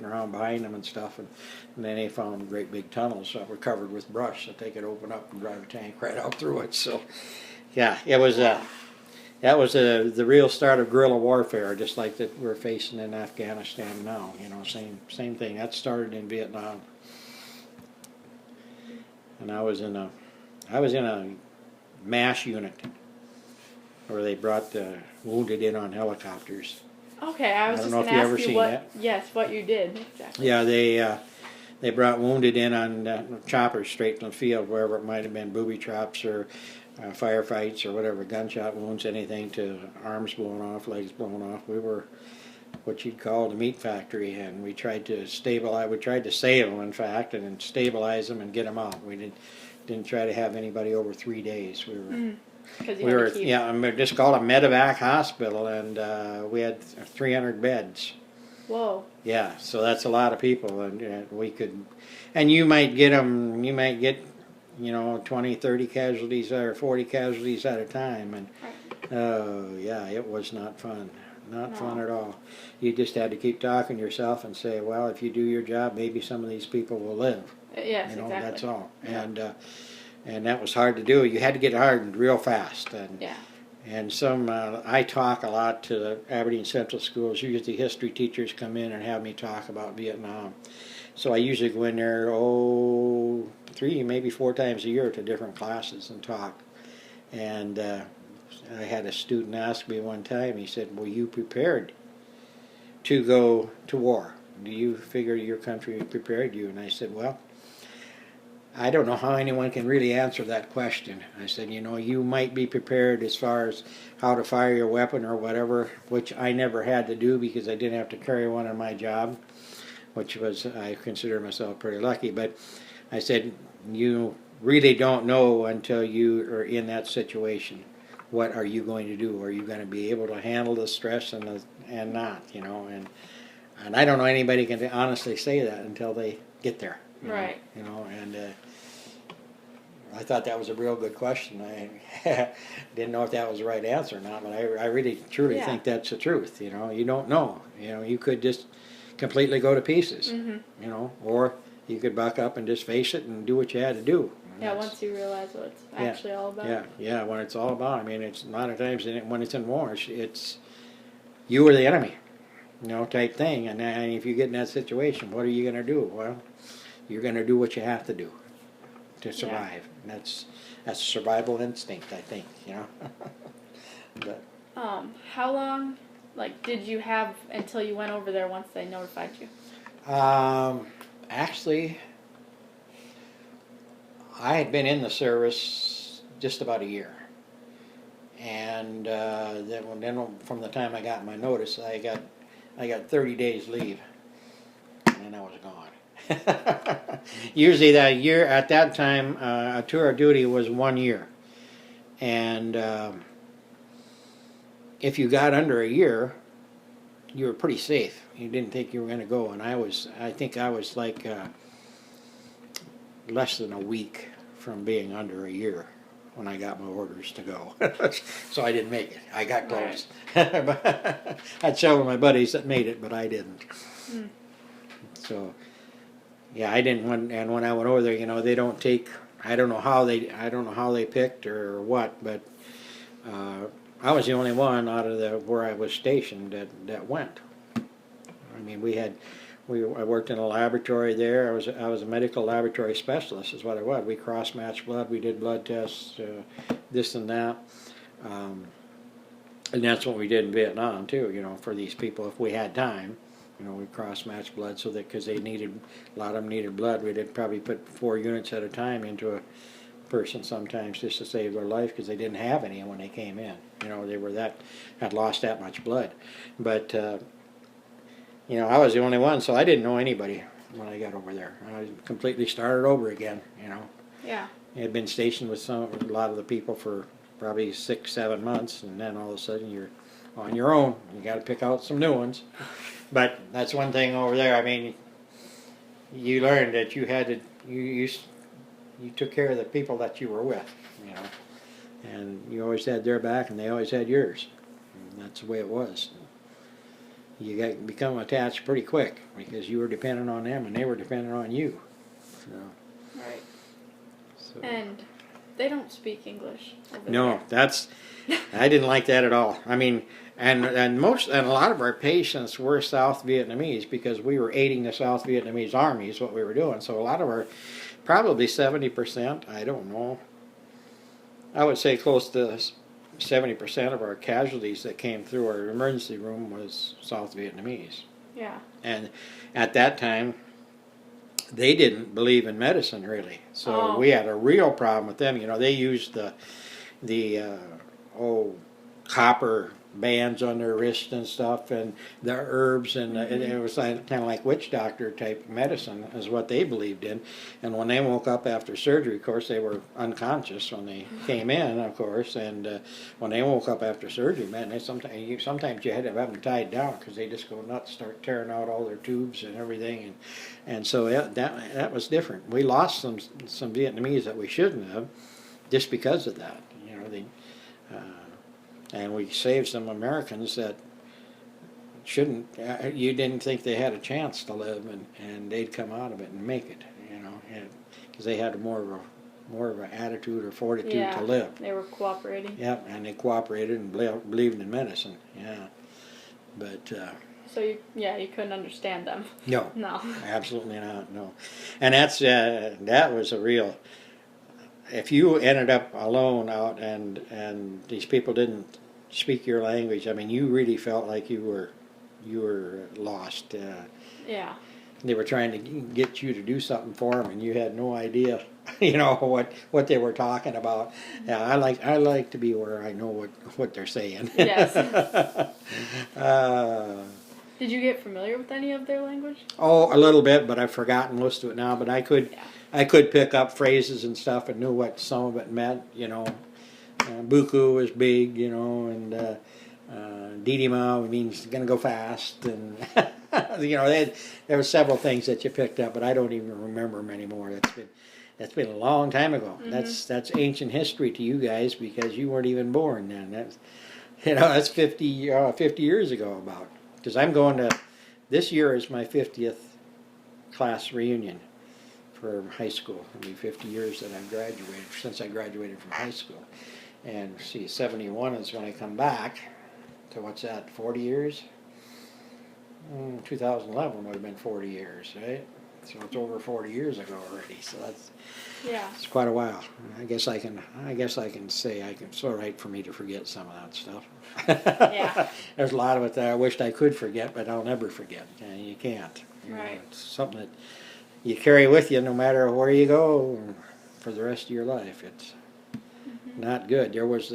around behind them and stuff, and then they found great big tunnels that were covered with brush that they could open up and drive a tank right out through it. So, yeah, it was that was the real start of guerrilla warfare, just like that we're facing in Afghanistan now. You know, same thing. That started in Vietnam, and I was in a MASH unit where they brought the wounded in on helicopters. Okay, I was I don't just know going if to you ask ever you seen what. that. Yes, what you did exactly. Yeah, they brought wounded in on choppers straight from the field, wherever it might have been, booby traps or firefights or whatever, gunshot wounds, anything, to arms blown off, legs blown off. We were what you'd call the meat factory, and we tried to stabilize. We tried to save them, in fact, and then stabilize them and get them out. We didn't try to have anybody over 3 days. We were. We were, yeah, just called a medevac hospital, and we had 300 beds. Whoa. Yeah, so that's a lot of people, and we could, and you might get them, 20, 30 casualties or 40 casualties at a time, and yeah, it was not fun. Not fun at all. You just had to keep talking to yourself and say, well, if you do your job, maybe some of these people will live. Yes, exactly. That's all. Yeah. And that was hard to do. You had to get hardened real fast. And yeah. And I talk a lot to the Aberdeen Central Schools. Usually history teachers come in and have me talk about Vietnam. So I usually go in there, 3, maybe 4 times a year to different classes and talk. And I had a student ask me one time, he said, were you prepared to go to war? Do you figure your country prepared you? And I said, well, I don't know how anyone can really answer that question. I said, you might be prepared as far as how to fire your weapon or whatever, which I never had to do because I didn't have to carry one on my job, which was, I consider myself pretty lucky. But I said, you really don't know until you are in that situation. What are you going to do? Are you going to be able to handle the stress and not, And I don't know anybody can honestly say that until they get there. Right. And I thought that was a real good question. I didn't know if that was the right answer or not, but I really, truly think that's the truth. You don't know. You could just completely go to pieces, or you could buck up and just face it and do what you had to do. Yeah, once you realize what it's actually all about. Yeah, when it's all about. I mean, it's a lot of times when it's in war, it's you or the enemy, type thing. And if you get in that situation, what are you going to do? Well, you're going to do what you have to do to survive. And that's survival instinct, I think, But, how long, did you have until you went over there once they notified you? Actually, I had been in the service just about a year. And then from the time I got my notice, I got 30 days leave. And then I was gone. Usually that year, at that time, a tour of duty was 1 year. And if you got under a year, you were pretty safe. You didn't think you were going to go. And I think I was less than a week from being under a year when I got my orders to go. So I didn't make it. I got close. I had several of my buddies that made it, but I didn't. So, yeah, I didn't. And when I went over there, they don't take. I don't know how they picked or what, but I was the only one out of where I was stationed that went. I mean, I worked in a laboratory there. I was a medical laboratory specialist is what I was. We cross-matched blood. We did blood tests, this and that. And that's what we did in Vietnam too, for these people if we had time. We cross-matched blood so that because a lot of them needed blood. We did probably put 4 units at a time into a person sometimes just to save their life because they didn't have any when they came in. They had lost that much blood. But I was the only one, so I didn't know anybody when I got over there. I completely started over again, Yeah. I had been stationed with a lot of the people for probably 6, 7 months, and then all of a sudden you're on your own. You got to pick out some new ones. But that's one thing over there. I mean, you learned that you had to, you took care of the people that you were with, and you always had their back and they always had yours. And that's the way it was. you got become attached pretty quick because you were dependent on them and they were dependent on you. So, Right. so. And they don't speak English over No, there. that's I didn't like that at all. I mean, and a lot of our patients were South Vietnamese because we were aiding the South Vietnamese army is what we were doing. So a lot of our, probably 70%, I don't know. I would say close to 70% of our casualties that came through our emergency room was South Vietnamese. Yeah. And at that time, they didn't believe in medicine really. So Oh. we had a real problem with them. You know, they used the copper bands on their wrists and stuff, and the herbs, and it was kind of like witch doctor type medicine is what they believed in. And when they woke up after surgery, of course, they were unconscious when they came in, of course. And when they woke up after surgery, man, they sometimes you had to have them tied down because they just go nuts, start tearing out all their tubes and everything. And so that was different. We lost some Vietnamese that we shouldn't have, just because of that. You know, and we saved some Americans that shouldn't. You didn't think they had a chance to live, and they'd come out of it and make it. You know, because they had more of an attitude or fortitude to live. They were cooperating. Yep, and they cooperated and believed in medicine. Yeah, but. So you couldn't understand them. No, No. absolutely not. No, and that was a real. If you ended up alone out and these people didn't speak your language, I mean, you really felt like you were lost. Yeah. They were trying to get you to do something for them, and you had no idea, you know, what they were talking about. Yeah, I like to be where I know what they're saying. Yes. Did you get familiar with any of their language? Oh, a little bit, but I've forgotten most of it now. But I could pick up phrases and stuff and knew what some of it meant. You know, buku is big. You know, and didima means gonna go fast, and you know, there were several things that you picked up, but I don't even remember them anymore. That's been a long time ago. Mm-hmm. That's ancient history to you guys because you weren't even born then. That's 50 years ago about. Because I'm going to, this year is my 50th class reunion for high school. It'll be 50 years that I've graduated, since I graduated from high school. And see, 71 is when I come back. So what's that, 40 years? 2011 would have been 40 years, right? So it's over 40 years ago already. So it's quite a while. I guess I can say it's all right for me to forget some of that stuff. Yeah. There's a lot of it that I wished I could forget, but I'll never forget. And you can't. Right. It's something that you carry with you no matter where you go for the rest of your life. It's not good. There was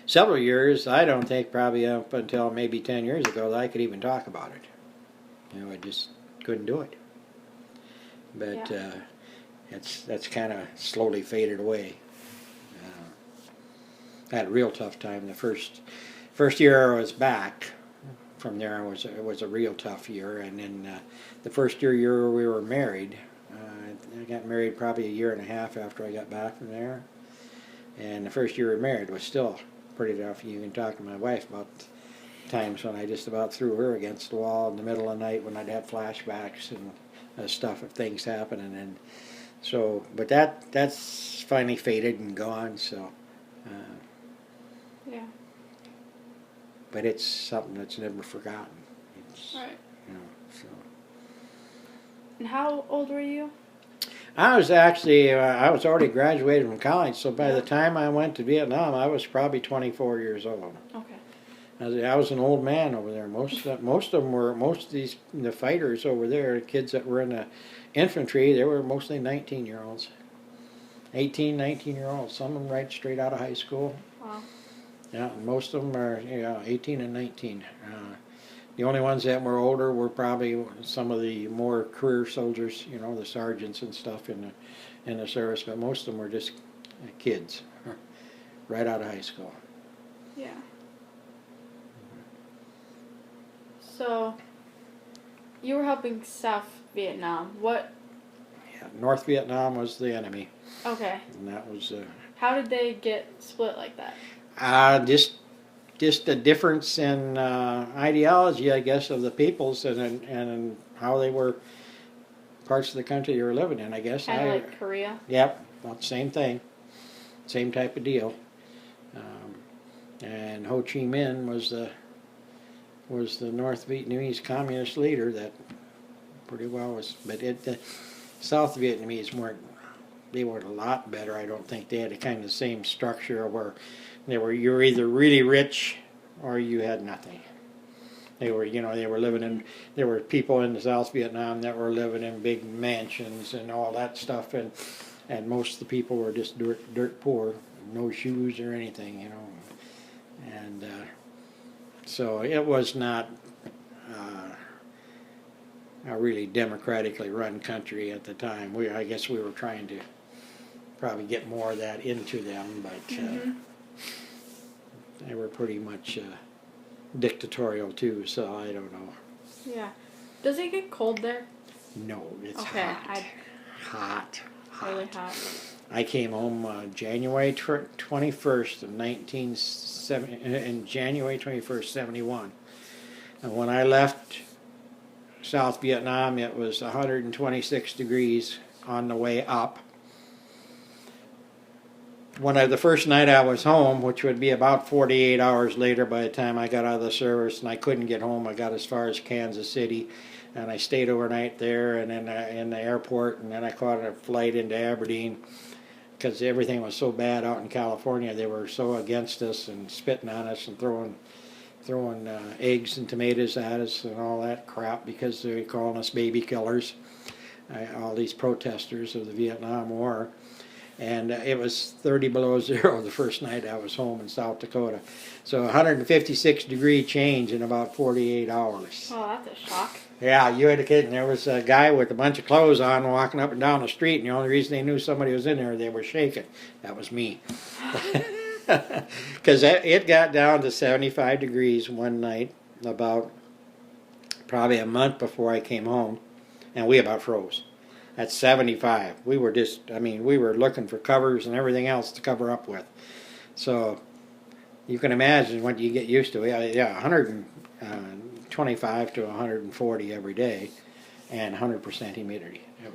several years, I don't think probably up until maybe 10 years ago, that I could even talk about it. You know, I just couldn't do it. But that's kind of slowly faded away. I had a real tough time. The first year I was back from there, it was a real tough year. And then the first year we were married, I got married probably a year and a half after I got back from there. And the first year we were married was still pretty tough. You can talk to my wife about times when I just about threw her against the wall in the middle of the night when I'd have flashbacks and stuff of things happening. And so, but that's finally faded and gone. So. Yeah. But it's something that's never forgotten. Right. You know, so. And how old were you? I was actually, I was already graduated from college, so by the time I went to Vietnam, I was probably 24 years old. Okay. I was an old man over there. Most of the fighters over there, the kids that were in the infantry, they were mostly 19-year-olds. 18, 19-year-olds. Some of them right straight out of high school. Wow. Yeah, most of them are 18 and 19. The only ones that were older were probably some of the more career soldiers, you know, the sergeants and stuff in the service, but most of them were just kids, right out of high school. Yeah. So, you were helping South Vietnam. What? Yeah, North Vietnam was the enemy. Okay. And that was. How did they get split like that? Just just a difference in ideology, I guess, of the peoples and how they were parts of the country they were living in. I guess. Kind of like Korea. Yep, well, same thing, same type of deal. And Ho Chi Minh was the North Vietnamese communist leader that pretty well was, but the South Vietnamese weren't. They were a lot better. I don't think they had the kind of the same structure where you were either really rich or you had nothing. They were living in. There were people in South Vietnam that were living in big mansions and all that stuff, and most of the people were just dirt poor, no shoes or anything, and so it was not a really democratically run country at the time. I guess we were trying to probably get more of that into them, but they were pretty much dictatorial too, so I don't know. Yeah. Does it get cold there? No, it's Okay, hot. Really hot. I came home January 21st of 1971. And when I left South Vietnam, it was 126 degrees on the way up. The first night I was home, which would be about 48 hours later by the time I got out of the service, and I couldn't get home. I got as far as Kansas City, and I stayed overnight there and then in the airport, and then I caught a flight into Aberdeen because everything was so bad out in California. They were so against us and spitting on us and throwing eggs and tomatoes at us and all that crap because they were calling us baby killers, all these protesters of the Vietnam War. And it was 30 below zero the first night I was home in South Dakota. So 156 degree change in about 48 hours. Oh, that's a shock. Yeah, you had a kid, and there was a guy with a bunch of clothes on walking up and down the street, and the only reason they knew somebody was in there, they were shaking. That was me. Because it got down to 75 degrees one night, about probably a month before I came home, and we about froze. At 75, we were we were looking for covers and everything else to cover up with. So you can imagine what you get used to. Yeah, 125 to 140 every day, and 100% humidity. It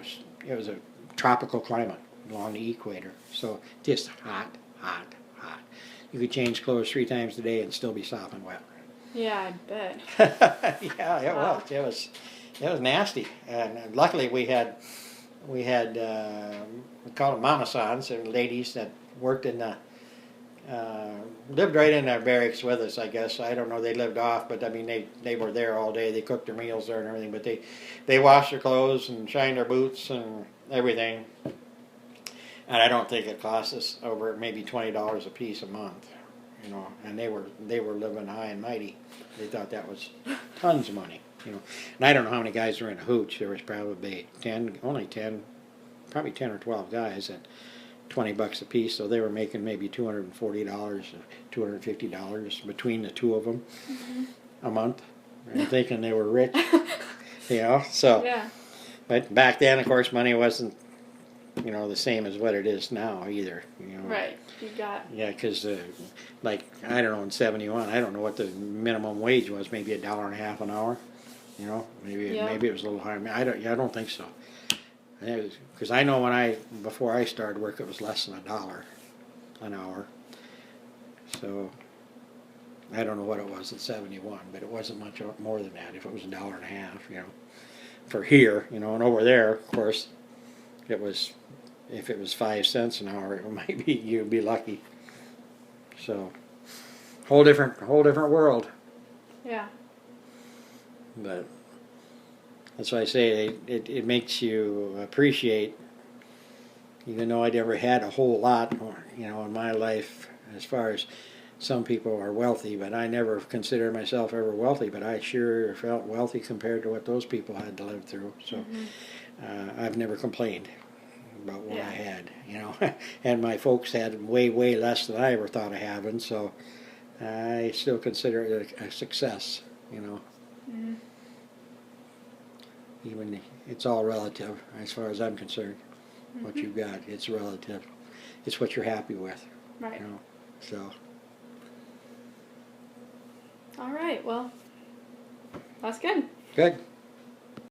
was a tropical climate along the equator. So just hot. You could change clothes 3 times a day and still be sopping wet. Yeah, I bet. Yeah, it was. It was nasty. And luckily we had we call them mamasans, they're ladies that worked in the lived right in our barracks with us, I guess. I don't know, they lived off, but I mean they were there all day. They cooked their meals there and everything, but they washed their clothes and shined their boots and everything. And I don't think it cost us over maybe $20 a piece a month, and they were living high and mighty. They thought that was tons of money, And I don't know how many guys were in a hooch. There was probably 10 or 12 guys at $20 a piece, so they were making maybe $240 or $250 between the two of them a month, and thinking they were rich, So, yeah. But back then, of course, money wasn't, the same as what it is now either. Right. You got. Yeah, because I don't know, in '71, I don't know what the minimum wage was. Maybe $1.50 an hour. Maybe it was a little higher. I don't think so. Because I know before I started work, it was less than $1 an hour. So I don't know what it was in '71, but it wasn't much more than that. If it was $1.50, for here, and over there, of course, it was. If it was 5 cents an hour, it might be you'd be lucky. So, whole different world. Yeah. But that's why I say it makes you appreciate. Even though I never had a whole lot, in my life, as far as some people are wealthy, but I never considered myself ever wealthy. But I sure felt wealthy compared to what those people had to live through. So, I've never complained about what I had, and my folks had way less than I ever thought of having, so I still consider it a success, Even it's all relative as far as I'm concerned. What you've got, it's relative. It's what you're happy with, Right. So All right. Well, that's good. Good.